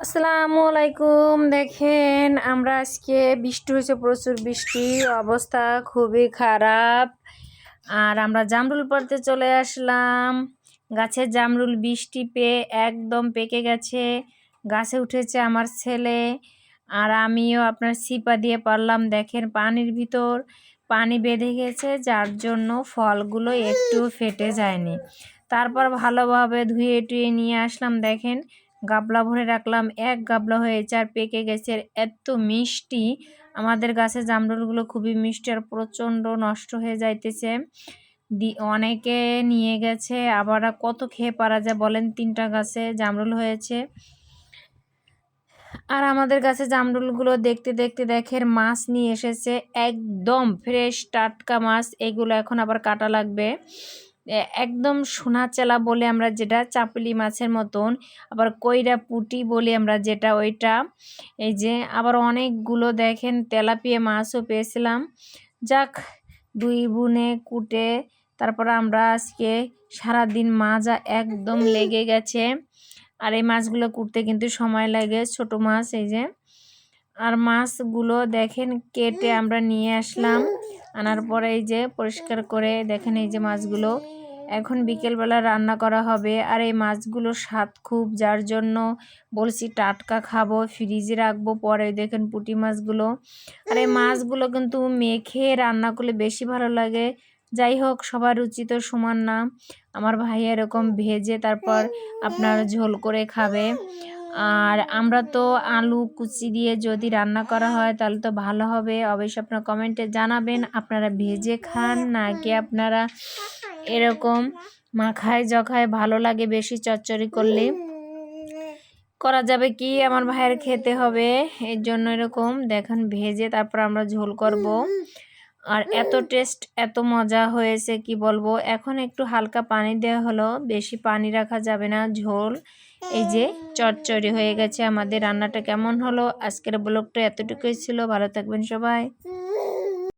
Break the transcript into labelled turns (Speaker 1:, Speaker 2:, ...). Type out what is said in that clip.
Speaker 1: আসসালামু আলাইকুম। দেখেন আমরা আজকে বৃষ্টি হয়েছে, প্রচুর বৃষ্টি, অবস্থা খুবই খারাপ। আর আমরা জামরুল পাড়তে চলে আসলাম। গাছের জামরুল বৃষ্টি পেয়ে একদম পেকে গেছে। গাছে উঠেছে আমার ছেলে, আর আমিও আপনার ছিপা দিয়ে পারলাম। দেখেন পানির ভিতর পানি বেঁধে গেছে, যার জন্য ফলগুলো একটু ফেটে যায়নি। তারপর ভালোভাবে ধুয়ে টুয়ে নিয়ে আসলাম। দেখেন গাবলা ভরে রাখলাম, এক গাবলা হয়েছে আর পেকে গেছে। এত মিষ্টি, আমাদের গাছে জামরুলগুলো খুবই মিষ্টি আর প্রচণ্ড নষ্ট হয়ে যাইতেছে। অনেকে নিয়ে গেছে, আবার কত খেয়ে পারা যায় বলেন। 3টা গাছে জামরুল হয়েছে। আর আমাদের কাছে জামরুলগুলো দেখতে দেখতে দেখেন মাছ নিয়ে এসেছে, একদম ফ্রেশ টাটকা মাছ। এগুলো এখন আবার কাটা লাগবে। একদম সোনা চেলা বলে আমরা যেটা, চাপলি মাছের মতন। আবার কইরা পুঁটি বলি আমরা যেটা, ওইটা। এই যে আবার অনেকগুলো দেখেন তেলাপিয়া মাছও পেয়েছিলাম। যাক, 2 বোনে কুটে তারপর আমরা আজকে সারাদিন মাজা একদম লেগে গেছে। আর এই মাছগুলো কুটতে কিন্তু সময় লাগে, ছোট মাছ এই যে। আর মাছগুলো দেখেন কেটে আমরা নিয়ে আসলাম। আনার পরে এই যে পরিষ্কার করে দেখেন এই যে মাছগুলো এখন বিকেলবেলা রান্না করা হবে। আর এই মাছগুলো স্বাদ খুব, যার জন্য বলছি টাটকা খাবো, ফ্রিজে রাখবো পরে। দেখেন পুঁটি মাছগুলো। আর এই মাছগুলো কিন্তু মেখে রান্না করলে বেশি ভালো লাগে। যাই হোক, সবার রুচি তো সমান না। আমার ভাই এরকম ভেজে তারপর আপনার ঝোল করে খাবে। আর আমরা তো আলু কুচি দিয়ে যদি রান্না করা হয় তাহলে তো ভালো হবে। অবশ্যই আপনারা কমেন্টে জানাবেন আপনারা ভেজে খান নাকি আপনারা এরকম মাখায় জখায় ভালো লাগে বেশি চচ্চড়ি করলে। করা যাবে কি, আমার ভাইয়ের খেতে হবে, এর জন্য এরকম দেখেন ভেজে তারপর আমরা ঝোল করব। আর এত টেস্ট, এত মজা হয়েছে কি বলবো। এখন একটু হালকা পানি দেওয়া হলো, বেশি পানি রাখা যাবে না, ঝোল। এই যে চচ্চড়ি হয়ে গেছে আমাদের। রান্নাটা কেমন হলো, আজকের ব্লগটা এতটুকুই ছিল। ভালো থাকবেন সবাই।